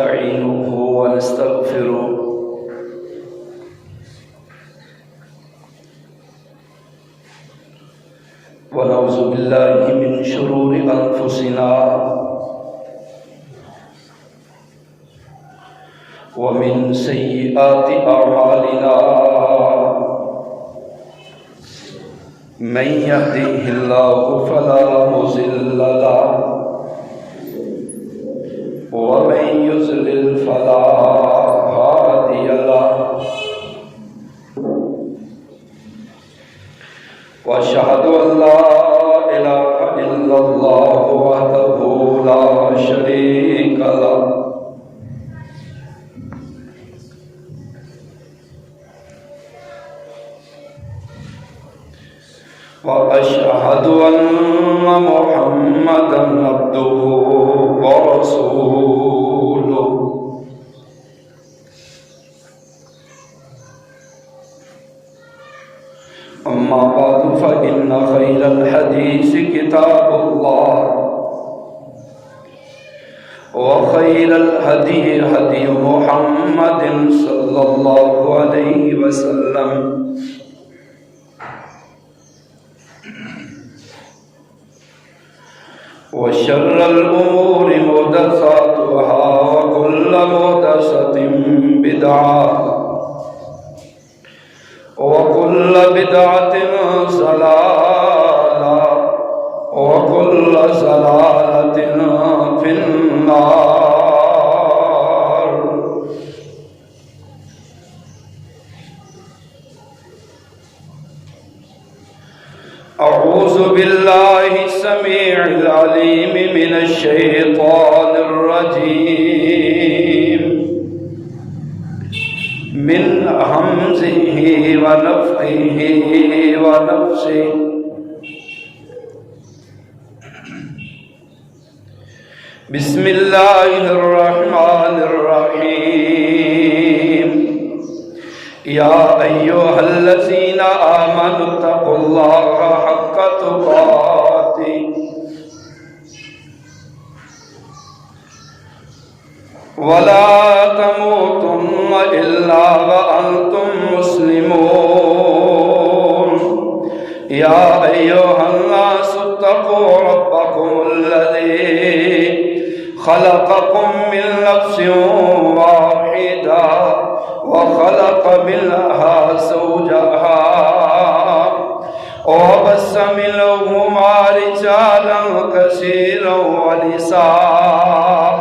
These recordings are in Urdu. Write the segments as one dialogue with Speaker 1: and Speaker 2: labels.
Speaker 1: نستعينه ونستغفره ونعوذ بالله من شرور أنفسنا ومن سيئات أعمالنا من يهده الله فلا مضل له ومن يضلل فلا هادي له واشهد ان لا اله الا الله وحده لا شريك له واشهد ان محمدا عبده ورسوله أما بعد فإن خير الحديث كتاب الله وخير الهدي هدي محمد صلى الله عليه وسلم وشر الأمور محدثاتها وكل محدثة بدعة وكل بدعة ضلالة وكل ضلالة في النار. أعوذ بالله السميع العليم من الشيطان الرجيم من همزه ونفخه ونفسه. بسم الله الرحمن الرحيم. يا أيها الذين آمنوا اتقوا الله حق تقاته ولا تموتن إلا وأنتم مسلمون. يا أيها الناس اتقوا ربكم الذي خلقكم من نفس واحدة وخلق منها زوجها وبث منهما رجالا كثيرا ونساء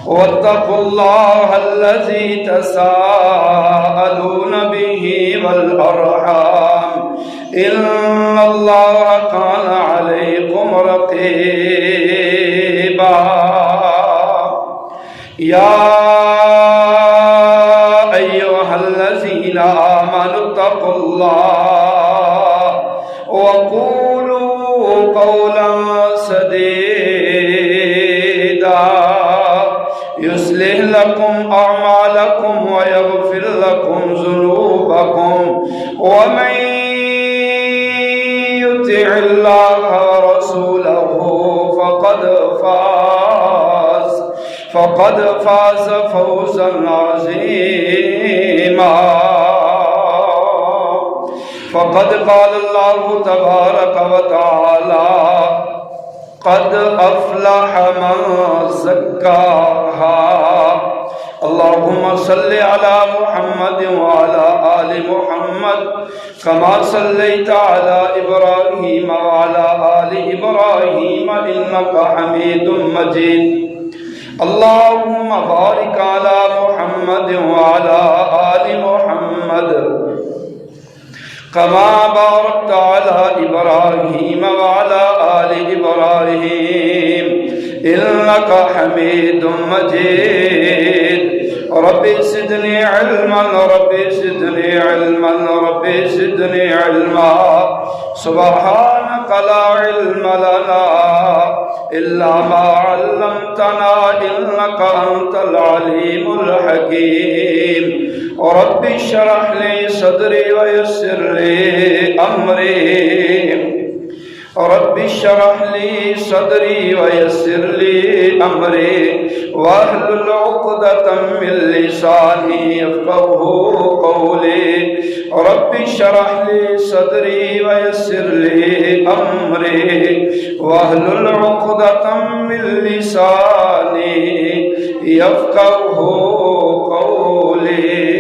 Speaker 1: واتقوا الله الذي تساءلون به والأرحام إن الله كان عليكم رقيبا. يا أيها الذين آمنوا اتقوا الله وقولوا قولا سديدا يصلح لكم أعمالكم ويغفر لكم ذنوبكم ومن يطع الله ورسوله فقد فاز فوزا عظيما. فقد قال الله تبارك وتعالى قد أفلح من زكاها. اللهم صل على محمد وعلى آل محمد كما صليت على إبراهيم وعلى آل إبراهيم إنك حميد مجيد. اللهم بارك على محمد وعلى آل محمد كما باركت على إبراهيم وعلى آل إبراهيم إنك حميد مجيد. رب زدني علما رب زدني علما رب زدني علما. سبحانك لا علم لنا إلا ما علمتنا إنك أنت العليم الحكيم. رب اشرح لي صدري ويسر لي أمري رب اشرح لي صدري ويسر لي أمري واحلل عقدة من لساني يفقهوا قولي رب اشرح لي صدري ويسر لي أمري واحلل عقدة من لساني يفقهوا قولي.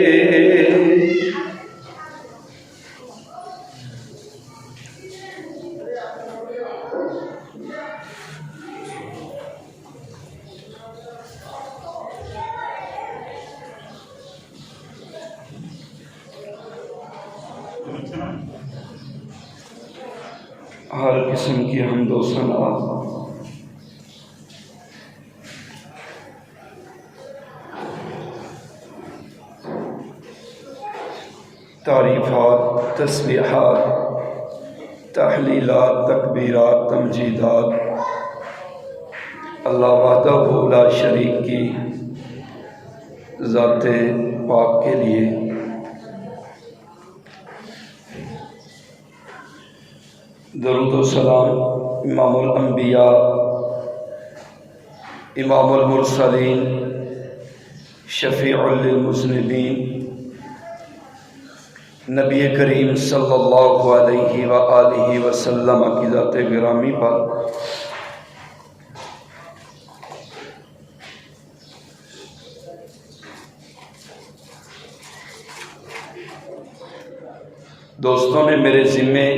Speaker 1: ہر قسم کی حمد و ثنا تعریفات، تسبیحات، تحلیلات، تکبیرات، تمجیدات اللہ وحدہ لا شریک کی ذات پاک کے لیے. درود و سلام امام الانبیاء، امام المرسلین، شفیع للمذنبین، نبی کریم صلی اللہ علیہ وآلہ وسلم کی ذات گرامی پر دوستوں نے میرے ذمے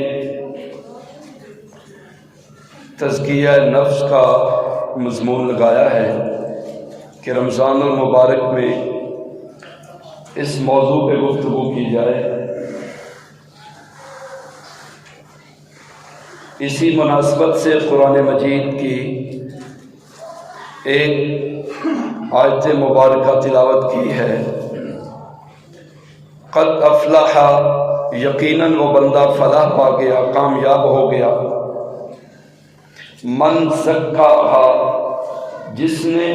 Speaker 1: تزکیہ نفس کا مضمون لگایا ہے کہ رمضان المبارک میں اس موضوع پہ گفتگو کی جائے. اسی مناسبت سے قرآن مجید کی ایک آیت مبارکہ تلاوت کی ہے. قد افلح، یقیناً وہ بندہ فلاح پا گیا، کامیاب ہو گیا. من زکاہا، جس نے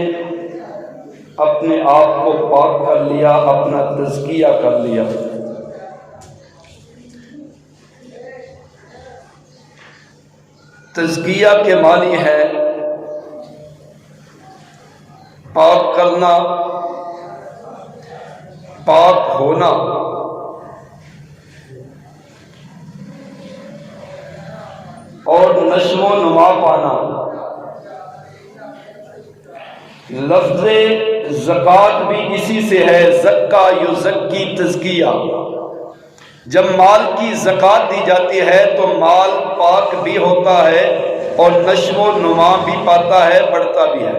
Speaker 1: اپنے آپ کو پاک کر لیا، اپنا تزکیہ کر لیا. تزکیہ کے معنی ہے پاک کرنا، پاک ہونا. اور نشو و نما پانا. لفظ زکوٰۃ بھی اسی سے ہے، زکا یزکی، تزکیہ. جب مال کی زکوٰۃ دی جاتی ہے تو مال پاک بھی ہوتا ہے اور نشو و نما بھی پاتا ہے، بڑھتا بھی ہے.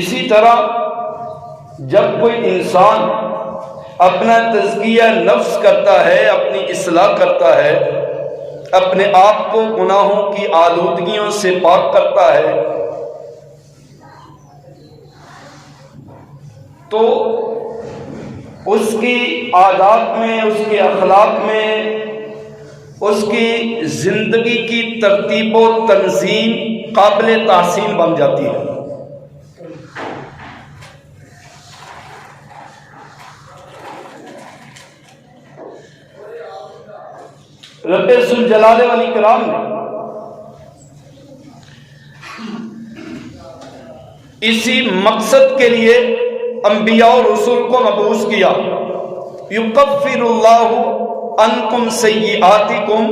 Speaker 1: اسی طرح جب کوئی انسان اپنا تزکیہ نفس کرتا ہے، اپنی اصلاح کرتا ہے، اپنے آپ کو گناہوں کی آلودگیوں سے پاک کرتا ہے، تو اس کی عادات میں، اس کے اخلاق میں، اس کی زندگی کی ترتیب و تنظیم قابل تحسین بن جاتی ہے. رب ذوالجلال والاکرام نے اسی مقصد کے لیے انبیاء اور رسول کو مبعوث کیا. یکفر اللہ عنکم سیئاتکم،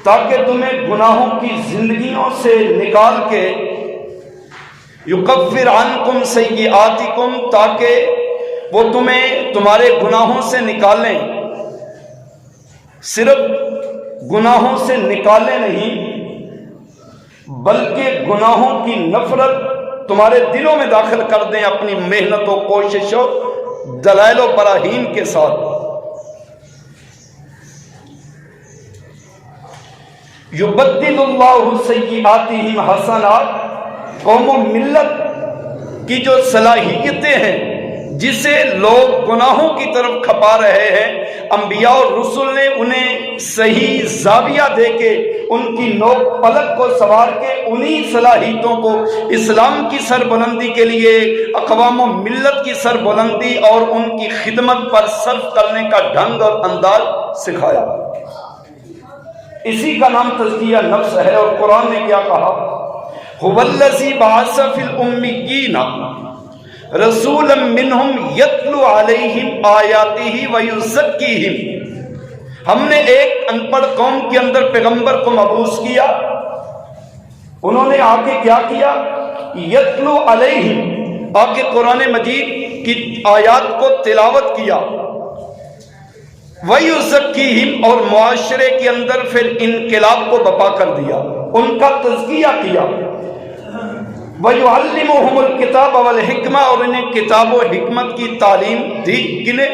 Speaker 1: تاکہ تمہیں گناہوں کی زندگیوں سے نکال کے، یکفر عنکم سیئاتکم، تاکہ وہ تمہیں تمہارے گناہوں سے نکالیں. صرف گناہوں سے نکالے نہیں، بلکہ گناہوں کی نفرت تمہارے دلوں میں داخل کر دیں اپنی محنت و کوشش و دلائل و براہین کے ساتھ. یبدل اللہ سیئاتہم حسنات، قوم و ملت کی جو صلاحیتیں ہیں جسے لوگ گناہوں کی طرف کھپا رہے ہیں، انبیاء اور رسل نے انہیں صحیح زاویہ دے کے، ان کی نوک پلک کو سنوار کے، انہی صلاحیتوں کو اسلام کی سربلندی کے لیے، اقوام و ملت کی سربلندی اور ان کی خدمت پر صرف کرنے کا ڈھنگ اور انداز سکھایا. اسی کا نام تزکیہ نفس ہے۔ اور قرآن نے کیا کہا؟ هو الذی بعث فی الامیین رسولا منہم یتلو علیہم آیاتہ ویزکیہم۔ ہم نے ایک ان پڑھ قوم کے اندر پیغمبر کو مبعوث کیا، انہوں نے آ کے کیا کیا؟ یتلو علیہم، آ کے قرآن مجید کی آیات کو تلاوت کیا، وَيُزَكِّيهِمْ، اور معاشرے کے اندر پھر انقلاب کو بپا کر دیا، ان کا تزکیہ کیا، وَيُعَلِّمُهُمُ الْكِتَابَ وَالْحِكْمَةَ، اور انہیں کتاب و حکمت کی تعلیم دی۔ کنہیں؟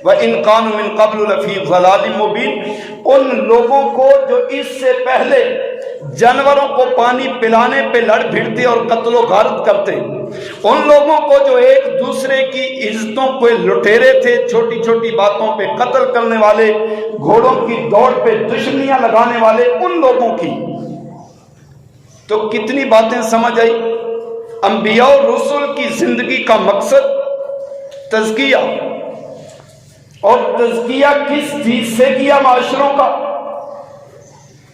Speaker 1: وَإِنْ كَانُوا مِنْ قَبْلُ لَفِي ضَلَالٍ مُبِينٍ، ان لوگوں کو جو اس سے پہلے جانوروں کو پانی پلانے پہ لڑ بھڑتے اور قتل و غارت کرتے، ان لوگوں کو جو ایک دوسرے کی عزتوں پہ لٹیرے تھے، چھوٹی چھوٹی باتوں پہ قتل کرنے والے، گھوڑوں کی دوڑ پہ دشمنیاں لگانے والے، ان لوگوں کی تو کتنی باتیں سمجھ آئی؟ انبیاء اور رسول کی زندگی کا مقصد تزکیہ، اور تزکیہ کس چیز سے کیا؟ معاشروں کا،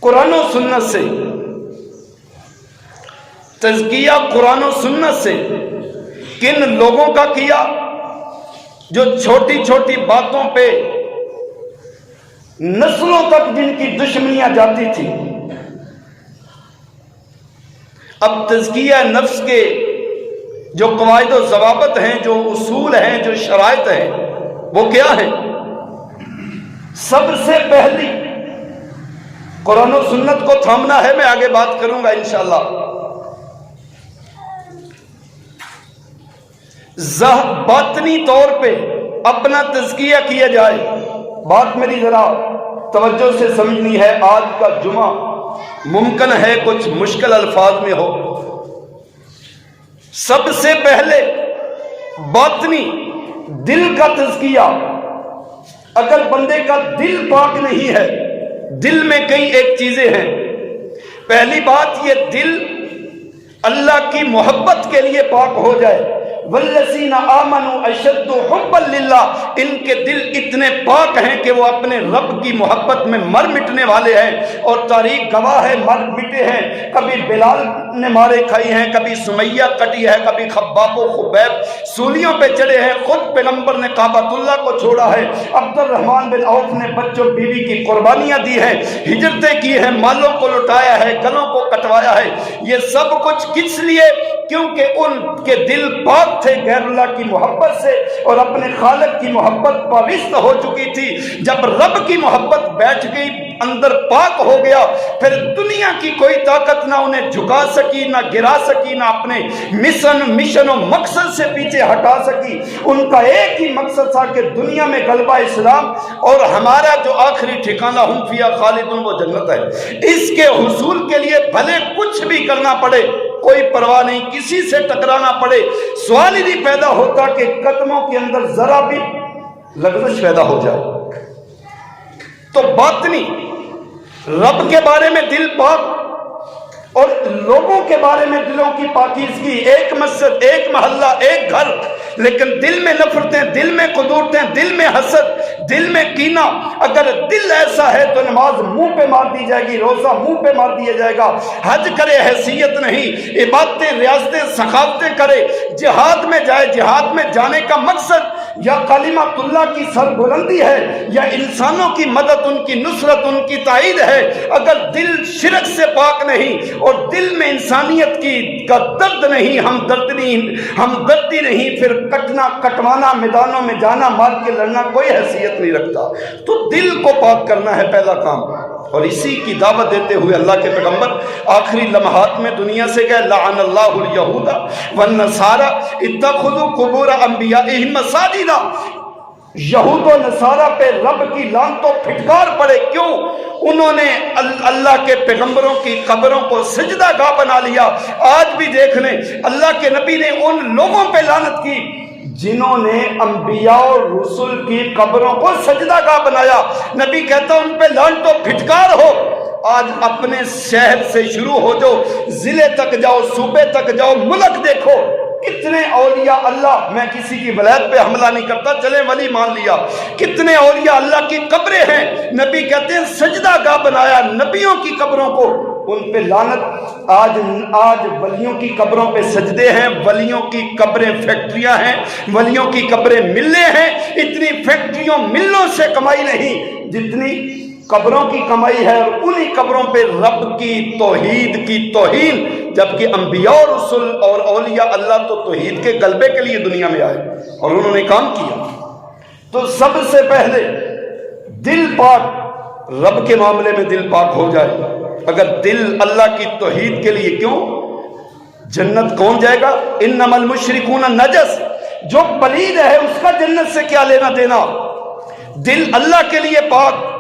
Speaker 1: قرآن و سنت سے۔ تزکیہ قرآن و سنت سے کن لوگوں کا کیا؟ جو چھوٹی چھوٹی باتوں پہ نسلوں تک جن کی دشمنیاں جاتی تھی۔ اب تزکیہ نفس کے جو قواعد و ضوابط ہیں، جو اصول ہیں، جو شرائط ہیں، وہ کیا ہیں؟ سب سے پہلی قرآن و سنت کو تھامنا ہے، میں آگے بات کروں گا انشاءاللہ۔ باطنی طور پہ اپنا تزکیہ کیا جائے۔ بات میری ذرا توجہ سے سمجھنی ہے، آج کا جمعہ ممکن ہے کچھ مشکل الفاظ میں ہو۔ سب سے پہلے باطنی دل کا تزکیہ۔ اگر بندے کا دل پاک نہیں ہے، دل میں کئی ایک چیزیں ہیں۔ پہلی بات، یہ دل اللہ کی محبت کے لیے پاک ہو جائے۔ والذین آمنوا اشد حبا للہ، ان کے دل اتنے پاک ہیں کہ وہ اپنے رب کی محبت میں مر مٹنے والے ہیں، اور تاریخ گواہ ہے مر مٹے ہیں۔ کبھی بلال نے مارے کھائی ہیں، کبھی سمیہ کٹی ہے، کبھی خباب و خبیب سولیوں پہ چڑھے ہیں، خود پیغمبر نے کعبۃ اللہ کو چھوڑا ہے، عبد الرحمن بن عوف نے بچوں بیوی کی قربانیاں دی ہیں، ہجرتیں کی ہیں، مالوں کو لٹایا ہے، گلوں کو کٹوایا ہے۔ یہ سب کچھ کس لیے؟ کیونکہ ان کے دل پاک تھے غیر اللہ کی محبت سے، اور اپنے خالق کی محبت پاویست ہو چکی تھی۔ جب رب کی محبت بیٹھ گئی، اندر پاک ہو گیا، پھر دنیا کی کوئی طاقت نہ انہیں جھکا سکی، نہ گرا سکی، نہ اپنے مشن و مقصد سے پیچھے ہٹا سکی۔ ان کا ایک ہی مقصد تھا کہ دنیا میں غلبہ اسلام، اور ہمارا جو آخری ٹھکانہ ہم فیہا خالدون، وہ جنت ہے۔ اس کے حصول کے لیے بھلے کچھ بھی کرنا پڑے، کوئی پرواہ نہیں، کسی سے ٹکرانا پڑے، سوال ہی نہیں پیدا ہوتا کہ قدموں کے اندر ذرا بھی لغزش پیدا ہو جائے۔ تو باطنی رب کے بارے میں دل پاک، اور لوگوں کے بارے میں دلوں کی پاکیزگی۔ ایک مسجد، ایک محلہ، ایک گھر، لیکن دل میں نفرتیں، دل میں قدورتیں، دل میں حسد، دل میں کینہ۔ اگر دل ایسا ہے تو نماز منہ پہ مار دی جائے گی، روزہ منہ پہ مار دیا جائے گا، حج کرے حیثیت نہیں، عبادتیں، ریاضتیں، سخاوتیں کرے، جہاد میں جائے، جہاد میں جانے کا مقصد یا کلمۃ اللہ کی سربلندی ہے، یا انسانوں کی مدد، ان کی نصرت، ان کی تائید ہے۔ اگر دل شرک سے پاک نہیں، اور دل میں انسانیت کا درد نہیں، ہمدردی نہیں، پھر کٹنا، کٹوانا، میدانوں میں جانا، مار کے لڑنا کوئی حیثیت نہیں رکھتا۔ تو دل کو پاک کرنا ہے پہلا کام، اور اسی کی دعوت دیتے ہوئے اللہ کے پیغمبر آخری لمحات میں دنیا سے گئے۔ لعن اللہ الیہود والنصارى اتخذوا قبور انبیائہم مساجدا۔ یہود و نصارہ پہ رب کی لعنت و پھٹکار پڑے۔ کیوں؟ انہوں نے اللہ کے پیغمبروں کی قبروں کو سجدہ گاہ بنا لیا۔ آج بھی دیکھ لیں، اللہ کے نبی نے ان لوگوں پہ لعنت کی جنہوں نے انبیاء اور رسول کی قبروں کو سجدہ گاہ بنایا۔ نبی کہتا ان پہ لعنت و پھٹکار ہو۔ آج اپنے شہر سے شروع ہو جاؤ، ضلع تک جاؤ، صوبے تک جاؤ، ملک دیکھو، کتنے اولیاء اللہ، میں کسی کی ولایت پہ حملہ نہیں کرتا، چلے ولی مان لیا، کتنے اولیاء اللہ کی قبریں ہیں، نبی کہتے ہیں سجدہ گاہ بنایا نبیوں کی قبروں کو، ان پہ لعنت۔ آج ولیوں کی قبروں پہ سجدے ہیں، ولیوں کی قبریں فیکٹریاں ہیں، ولیوں کی قبریں ملیں ہیں، اتنی فیکٹریوں ملوں سے کمائی نہیں جتنی قبروں کی کمائی ہے، اور انہی قبروں پہ رب کی توحید کی توہین، جبکہ انبیاء اور رسول اور اولیاء اللہ تو توحید کے غلبے کے لیے دنیا میں آئے اور انہوں نے کام کیا۔ تو سب سے پہلے دل پاک، رب کے معاملے میں دل پاک ہو جائے۔ اگر دل اللہ کی توحید کے لیے، کیوں جنت کون جائے گا؟ انما المشرکون نجس، جو پلید ہے اس کا جنت سے کیا لینا دینا؟ دل اللہ کے لیے پاک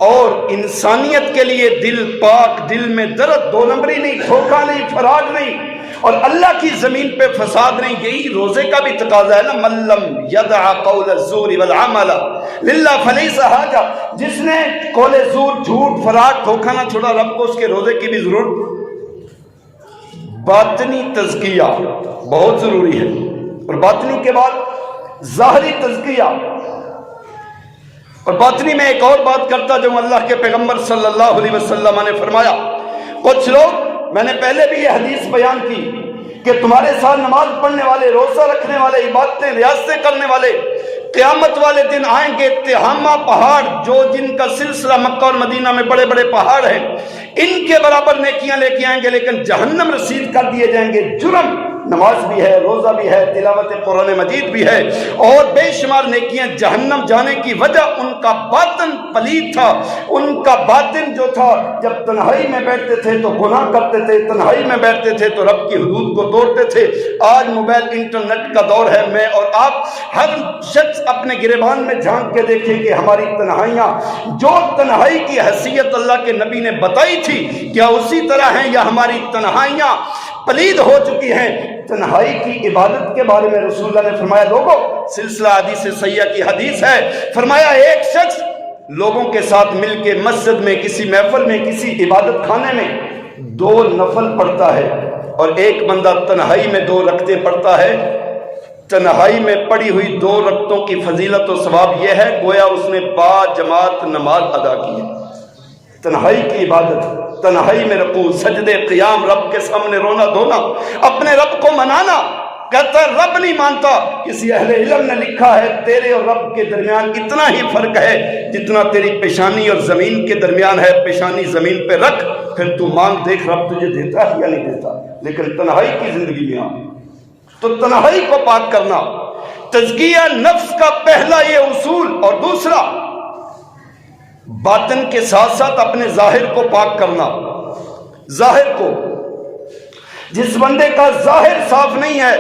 Speaker 1: اور انسانیت کے لیے دل پاک، دل میں درد، دو نمبری نہیں، دھوکہ نہیں، فراڈ نہیں، اور اللہ کی زمین پہ فساد نہیں۔ یہی روزے کا بھی تقاضا ہے نا، من لم یدع قول الزور والعمل للہ فلیس حاجہ، جس نے قول زور، جھوٹ، فراڈ، دھوکہ نہ چھوڑا، رب کو اس کے روزے کی بھی ضرورت۔ باطنی تزکیہ بہت ضروری ہے، اور باطنی کے بعد ظاہری تزکیہ۔ اور باطنی میں ایک اور بات کرتا جو اللہ کے پیغمبر صلی اللہ علیہ وسلم نے فرمایا، کچھ لوگ، میں نے پہلے بھی یہ حدیث بیان کی کہ تمہارے ساتھ نماز پڑھنے والے، روزہ رکھنے والے، عبادتیں ریاضتیں کرنے والے قیامت والے دن آئیں گے، تہامہ پہاڑ، جو جن کا سلسلہ مکہ اور مدینہ میں بڑے بڑے پہاڑ ہیں، ان کے برابر نیکیاں لے کے آئیں گے، لیکن جہنم رسید کر دیے جائیں گے۔ جرم نماز بھی ہے، روزہ بھی ہے، تلاوت قرآن مجید بھی ہے، اور بے شمار نیکیاں۔ جہنم جانے کی وجہ ان کا باطن پلید تھا، ان کا باطن جو تھا، جب تنہائی میں بیٹھتے تھے تو گناہ کرتے تھے، تنہائی میں بیٹھتے تھے تو رب کی حدود کو توڑتے تھے۔ آج موبائل انٹرنیٹ کا دور ہے، میں اور آپ ہر شخص اپنے گریبان میں جھانک کے دیکھیں کہ ہماری تنہائیاں، جو تنہائی کی حیثیت اللہ کے نبی نے بتائی تھی، کیا اسی طرح ہیں، یا ہماری تنہائیاں پلید ہو چکی ہیں؟ تنہائی کی عبادت کے بارے میں رسول اللہ نے فرمایا، لوگوں، سلسلہ حدیث سیاح کی حدیث ہے، فرمایا ایک شخص لوگوں کے ساتھ مل کے مسجد میں، کسی محفل میں، کسی عبادت خانے میں 2 نفل پڑھتا ہے، اور ایک بندہ تنہائی میں 2 رکعتیں پڑھتا ہے۔ تنہائی میں پڑھی ہوئی 2 رکعتوں کی فضیلت و ثواب یہ ہے گویا اس نے با جماعت نماز ادا کی ہے۔ تنہائی کی عبادت، تنہائی میں رکوع، سجدے، قیام، رب کے سامنے رونا دھونا، اپنے رب کو منانا۔ کہتا ہے رب نہیں مانتا، کسی اہل علم نے لکھا ہے تیرے اور رب کے درمیان اتنا ہی فرق ہے جتنا تیری پیشانی اور زمین کے درمیان ہے۔ پیشانی زمین پہ رکھ، پھر تو مانگ، دیکھ رب تجھے دیتا ہے یا نہیں دیتا۔ لیکن تنہائی کی زندگی میں تو تنہائی کو پاک کرنا، تزکیہ نفس کا پہلا یہ اصول، اور دوسرا باطن کے ساتھ ساتھ اپنے ظاہر کو پاک کرنا۔ ظاہر کو، جس بندے کا ظاہر صاف نہیں ہے،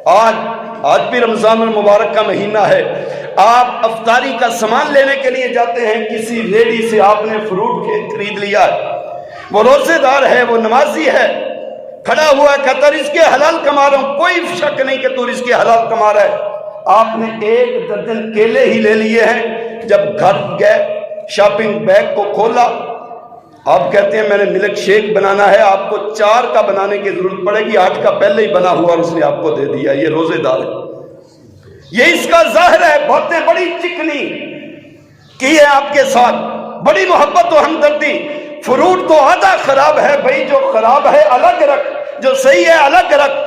Speaker 1: آج بھی رمضان المبارک کا مہینہ ہے، آپ افطاری کا سامان لینے کے لیے جاتے ہیں، کسی ریڑھی سے آپ نے فروٹ خرید لیا ہے، وہ روزے دار ہے، وہ نمازی ہے، کھڑا ہوا ہے، کہتا رزق حلال کما رہا ہوں، کوئی شک نہیں کہ تو رزق حلال کما رہا ہے۔ آپ نے 1 درجن کیلے ہی لے لیے ہیں، جب گھر گئے شاپنگ بیگ کو کھولا، آپ کہتے ہیں میں نے ملک شیک بنانا ہے، آپ کو 4 کا بنانے کی ضرورت پڑے گی، 8 کا پہلے ہی بنا ہوا اور اس نے آپ کو دے دیا۔ یہ روزے دار ہے، یہ اس کا ظاہر ہے۔ باتیں بڑی چکنی کی ہے آپ کے ساتھ، بڑی محبت و ہمدردی۔ فروٹ تو آدھا خراب ہے بھائی، جو خراب ہے الگ رکھ، جو صحیح ہے الگ رکھ،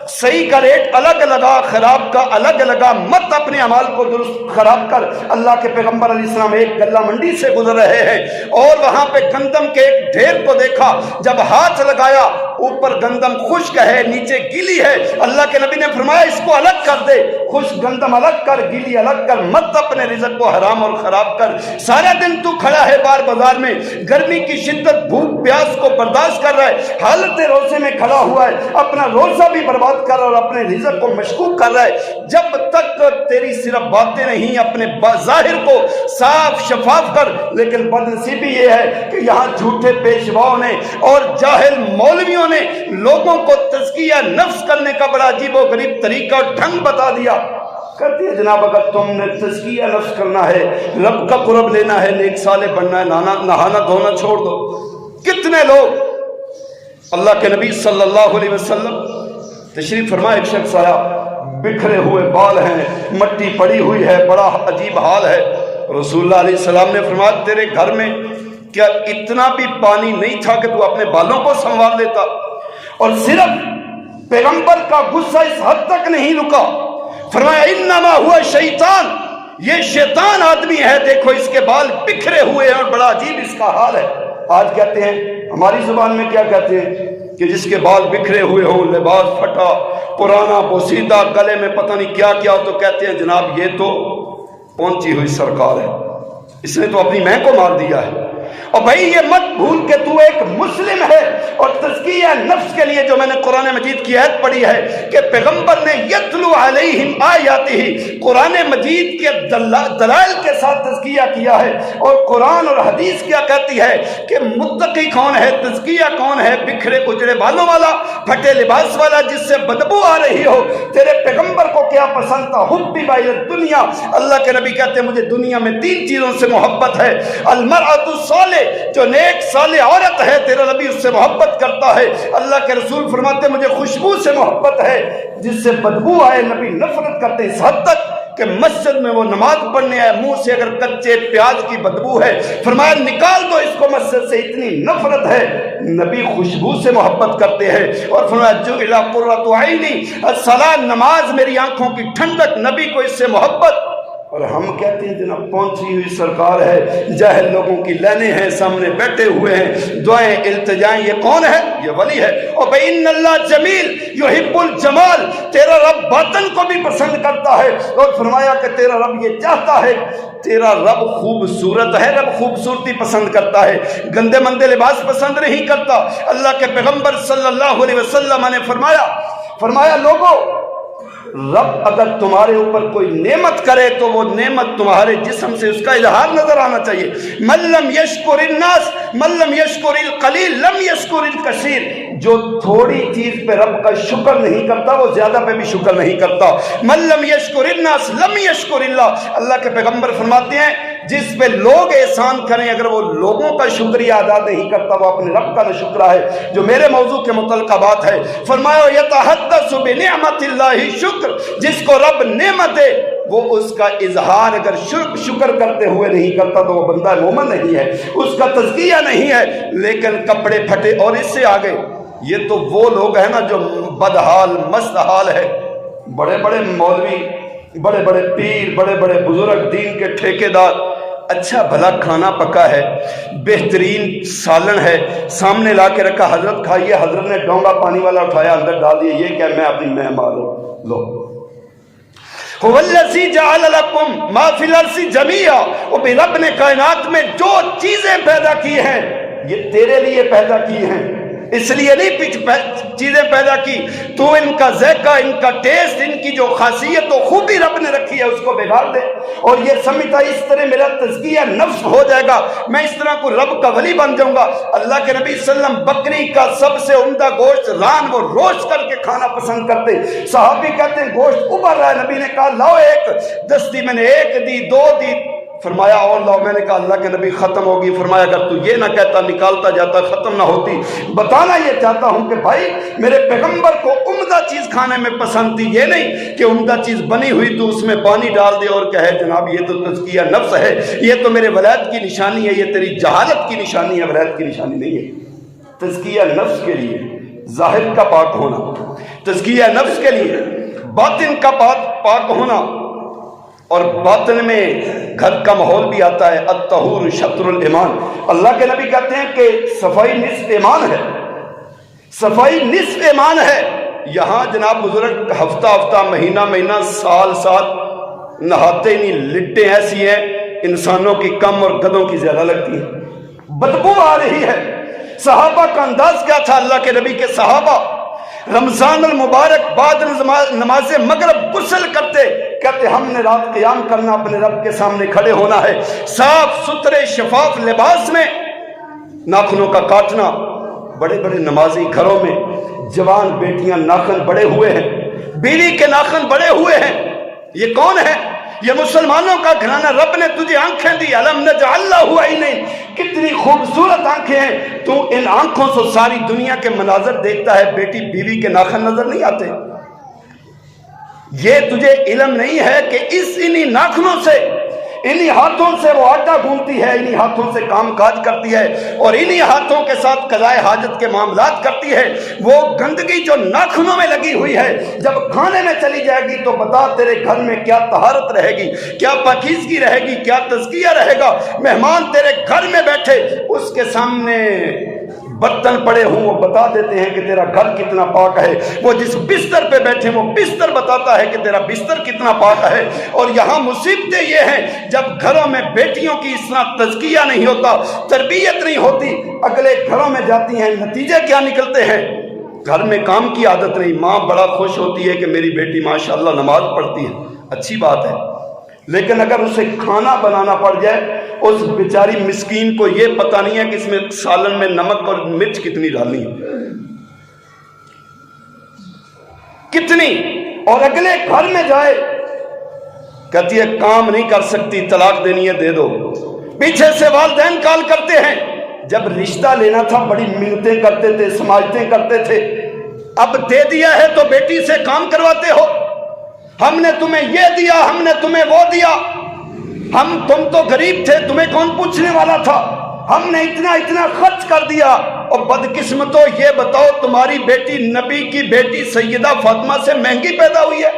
Speaker 1: صحیح کا ریٹ الگ لگا، خراب کا الگ لگا، مت اپنے اعمال کو درست خراب کر۔ اللہ کے پیغمبر علیہ السلام ایک غلہ منڈی سے گزر رہے ہیں اور وہاں پہ گندم کے ایک ڈھیر کو دیکھا، جب ہاتھ لگایا اوپر گندم خشک ہے، نیچے گیلی ہے، اللہ کے نبی نے فرمایا اس کو الگ کر دے، خشک گندم الگ کر، گیلی الگ کر، مت اپنے رزق کو حرام اور خراب کر۔ سارا دن تو کھڑا ہے بار بازار میں، گرمی کی شدت، بھوک پیاس کو برداشت کر رہا ہے، حالت روزے میں کھڑا ہوا ہے، اپنا روزہ بھی برباد کر رہا ہے اور اپنے رزق کو مشکوک کر رہا ہے۔ جب تک تیری صرف باتیں نہیں، اپنے ظاہر کو صاف شفاف کر۔ لیکن بدنصیبی یہ ہے کہ یہاں جھوٹے پیشواؤں نے اور جاہل مولویوں نے لوگوں کو تزکیہ نفس کرنے کا بڑا عجیب و غریب طریقہ اور ڈھنگ بتا دیا۔ کہتے ہیں جناب اگر تم نے تزکیہ نفس کرنا ہے، رب کا قرب لینا ہے، نیک صالح بننا ہے، نہانا دھونا چھوڑ دو۔ کتنے لوگ اللہ کے نبی صلی اللہ علیہ وسلم تشریف فرمایا، ایک شخص آیا، بکھرے ہوئے بال ہیں، مٹی پڑی ہوئی ہے، بڑا عجیب حال ہے۔ رسول اللہ علیہ السلام نے فرمایا تیرے گھر میں کیا اتنا بھی پانی نہیں تھا کہ تو اپنے بالوں کو سنوار لیتا؟ اور صرف پیغمبر کا غصہ اس حد تک نہیں رکا، فرمایا انما ہوا شیطان، یہ شیطان آدمی ہے، دیکھو اس کے بال بکھرے ہوئے ہیں اور بڑا عجیب اس کا حال ہے۔ آج کہتے ہیں، ہماری زبان میں کیا کہتے ہیں کہ جس کے بال بکھرے ہوئے ہوں، لباس پھٹا پرانا بوسیدہ، گلے میں پتہ نہیں کیا کیا ہو، تو کہتے ہیں جناب یہ تو پہنچی ہوئی سرکار ہے، اس نے تو اپنی ماں کو مار دیا ہے۔ اور بھائی یہ مت بھول کہ تو ایک مسلم ہے، اور تزکیہ نفس کے لیے جو میں نے قرآن مجید کی آیت پڑھی ہے کہ پیغمبر نے یتلو علیہم آیاتہ، قرآن مجید کے دلائل کے ساتھ تزکیہ کیا ہے، اور قرآن اور حدیث کیا کہتی ہے کہ متقی کون ہے، تزکیہ کون ہے، بکھرے اجڑے بالوں والا، پھٹے لباس والا، جس سے بدبو آ رہی ہو۔ تیرے پیغمبر کو کیا پسند تھا؟ حب الدنیا، اللہ کے نبی کہتے ہیں مجھے دنیا میں 3 چیزوں سے محبت ہے، المرأۃ الصالح، جو نیک صالح عورت ہے، تیرا نبی اس سے محبت کرتا ہے۔ اللہ کے رسول فرماتے ہیں مجھے خوشبو سے محبت ہے، جس سے بدبو آئے نبی نفرت کرتے، اس حد تک کہ مسجد میں وہ نماز پڑھنے آئے، منہ سے اگر کچے پیاز کی بدبو ہے، فرمایا نکال دو اس کو مسجد سے، اتنی نفرت ہے۔ نبی خوشبو سے محبت کرتے ہیں، اور فرمایا جعل قرۃ عینی الصلاۃ، نماز میری آنکھوں کی ٹھنڈک، نبی کو اس سے محبت۔ اور ہم کہتے ہیں جناب پہنچی ہوئی سرکار ہے، جاہل لوگوں کی لائنیں ہیں، سامنے بیٹھے ہوئے ہیں، دعائیں التجائیں، یہ کون ہے؟ یہ ولی ہے۔ اور بھائی ان اللہ جمیل یحب الجمال، تیرا رب باطن کو بھی پسند کرتا ہے، اور فرمایا کہ تیرا رب یہ چاہتا ہے، تیرا رب خوبصورت ہے، رب خوبصورتی پسند کرتا ہے، گندے مندے لباس پسند نہیں کرتا۔ اللہ کے پیغمبر صلی اللہ علیہ وسلم نے فرمایا لوگو، رب اگر تمہارے اوپر کوئی نعمت کرے تو وہ نعمت تمہارے جسم سے اس کا اظہار نظر آنا چاہیے۔ من لم یشکر الناس من لم یشکر القلیل لم یشکر الکثیر، جو تھوڑی چیز پہ رب کا شکر نہیں کرتا وہ زیادہ پہ بھی شکر نہیں کرتا۔ من لم یشکر الناس لم یشکر اللہ، اللہ کے پیغمبر فرماتے ہیں جس پہ لوگ احسان کریں اگر وہ لوگوں کا شکریہ ادا نہیں کرتا وہ اپنے رب کا نہ شکرہ ہے، جو میرے موضوع کے متعلقہ بات ہے۔ فرمایا یتحدث بنعمت اللہ شکر، جس کو رب نعمت دے وہ اس کا اظہار اگر شکر کرتے ہوئے نہیں کرتا تو وہ بندہ مومن نہیں ہے، اس کا تزکیہ نہیں ہے۔ لیکن کپڑے پھٹے، اور اس سے آگے یہ تو وہ لوگ ہیں نا جو بدحال مست حال ہے، بڑے بڑے مولوی، بڑے بڑے پیر، بڑے بڑے بزرگ دین کے ٹھیکیدار، اچھا بھلا کھانا پکا ہے، بہترین سالن ہے، سامنے لا کے رکھا، حضرت کھائیے، حضرت نے ڈونگا پانی والا اٹھایا اندر ڈال دیا، یہ کیا میں اپنی مہمان ہوں، لو هو الذی جعل لکم ما فی الارض جمیعا، اور رب نے کائنات میں جو چیزیں پیدا کی ہیں یہ تیرے لیے پیدا کی ہیں، اس لیے نہیں چیزیں پیدا کی تو ان کا ذائقہ، ان کا ٹیسٹ، ان کی جو خاصیت و خوبی رب نے رکھی ہے اس کو بگاڑ دے، اور یہ سمجھتا اس طرح میرا تزکیہ نفس ہو جائے گا، میں اس طرح کو رب کا ولی بن جاؤں گا۔ اللہ کے نبی صلی اللہ علیہ وسلم بکری کا سب سے عمدہ گوشت ران وہ روسٹ کر کے کھانا پسند کرتے، صحابی کہتے ہیں گوشت ابل رہا ہے، نبی نے کہا لاؤ ایک دستی، میں نے ایک دی، 2 دی، فرمایا اور لاؤ، میں نے کہا اللہ کے نبی ختم ہوگی، فرمایا اگر تو یہ نہ کہتا نکالتا جاتا ختم نہ ہوتی۔ بتانا یہ چاہتا ہوں کہ بھائی میرے پیغمبر کو عمدہ چیز کھانے میں پسند تھی، یہ نہیں کہ عمدہ چیز بنی ہوئی تو اس میں پانی ڈال دے اور کہے جناب یہ تو تزکیہ نفس ہے، یہ تو میرے ولایت کی نشانی ہے، یہ تیری جہالت کی نشانی ہے، ولایت کی نشانی نہیں ہے۔ تزکیہ نفس کے لیے ظاہر کا پاک ہونا، تزکیہ نفس کے لیے باطن کا پاک ہونا، اور باطن میں گھر کا ماحول بھی آتا ہے، الطہور شطر الایمان۔ اللہ کے نبی کہتے ہیں کہ صفائی نصف ایمان ہے، صفائی نصف ایمان ہے۔ یہاں جناب بزرگ ہفتہ ہفتہ، مہینہ مہینہ، سال سال نہاتے نہیں، لٹیں ایسی ہیں انسانوں کی کم اور گدوں کی زیادہ لگتی ہیں، بدبو آ رہی ہے۔ صحابہ کا انداز کیا تھا؟ اللہ کے نبی کے صحابہ رمضان المبارک بعد نماز مغرب غسل کرتے، کہتے ہم نے رات قیام کرنا، اپنے رب کے سامنے کھڑے ہونا ہے، صاف ستھرے شفاف لباس میں، ناخنوں کا کاٹنا، بڑے بڑے نمازی گھروں میں جوان بیٹیاں ناخن بڑے ہوئے ہیں، بیوی کے ناخن بڑے ہوئے ہیں، یہ کون ہے؟ یہ مسلمانوں کا گھرانہ، رب نے تجھے آنکھیں دی، الم نجعل لہ عینین، کتنی خوبصورت آنکھیں ہیں، تو ان آنکھوں سے ساری دنیا کے مناظر دیکھتا ہے، بیٹی بیوی کے ناخن نظر نہیں آتے؟ یہ تجھے علم نہیں ہے کہ انہی ناخنوں سے، انہی ہاتھوں سے وہ آٹا گوندتی ہے، انہی ہاتھوں سے کام کاج کرتی ہے، اور انہی ہاتھوں کے ساتھ قضائے حاجت کے معاملات کرتی ہے۔ وہ گندگی جو ناخنوں میں لگی ہوئی ہے، جب کھانے میں چلی جائے گی تو بتا تیرے گھر میں کیا طہارت رہے گی، کیا پاکیزگی رہے گی، کیا تزکیہ رہے گا۔ مہمان تیرے گھر میں بیٹھے، اس کے سامنے برتن پڑے ہوں، وہ بتا دیتے ہیں کہ تیرا گھر کتنا پاک ہے۔ وہ جس بستر پہ بیٹھے وہ بستر بتاتا ہے کہ تیرا بستر کتنا پاک ہے۔ اور یہاں مصیبتیں یہ ہیں، جب گھروں میں بیٹیوں کی اس طرح تزکیہ نہیں ہوتا، تربیت نہیں ہوتی، اگلے گھروں میں جاتی ہیں، نتیجے کیا نکلتے ہیں؟ گھر میں کام کی عادت نہیں، ماں بڑا خوش ہوتی ہے کہ میری بیٹی ماشاءاللہ نماز پڑھتی ہے، اچھی بات ہے، لیکن اگر اسے کھانا بنانا پڑ جائے، اس بیچاری مسکین کو یہ پتہ نہیں ہے کہ اس میں سالن میں نمک اور مرچ کتنی ڈالنی ہے، کتنی، اور اگلے گھر میں جائے کہتی ہے کام نہیں کر سکتی، طلاق دینی ہے دے دو۔ پیچھے سے والدین کال کرتے ہیں، جب رشتہ لینا تھا بڑی منتیں کرتے تھے، سماجتیں کرتے تھے، اب دے دیا ہے تو بیٹی سے کام کرواتے ہو، ہم نے تمہیں یہ دیا، ہم نے تمہیں وہ دیا، تم تو غریب تھے، تمہیں کون پوچھنے والا تھا، ہم نے اتنا خرچ کر دیا۔ اور بدقسمتوں یہ بتاؤ تمہاری بیٹی نبی کی بیٹی سیدہ فاطمہ سے مہنگی پیدا ہوئی ہے،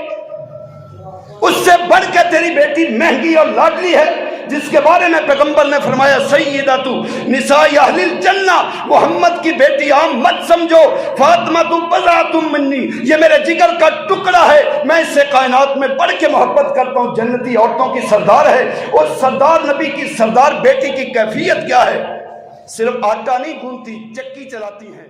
Speaker 1: اس سے بڑھ کے تیری بیٹی مہنگی اور لاڈلی ہے، جس کے بارے میں پیغمبر نے فرمایا سیدۃ نساء اہل الجنہ، محمد کی بیٹی عام مت سمجھو، فاطمہ بضعۃ منی، یہ میرے جگر کا ٹکڑا ہے، میں اس سے کائنات میں بڑھ کے محبت کرتا ہوں، جنتی عورتوں کی سردار ہے۔ اور سردار نبی کی سردار بیٹی کی کیفیت کیا ہے؟ صرف آٹا نہیں گوندتی، چکی چلاتی ہے۔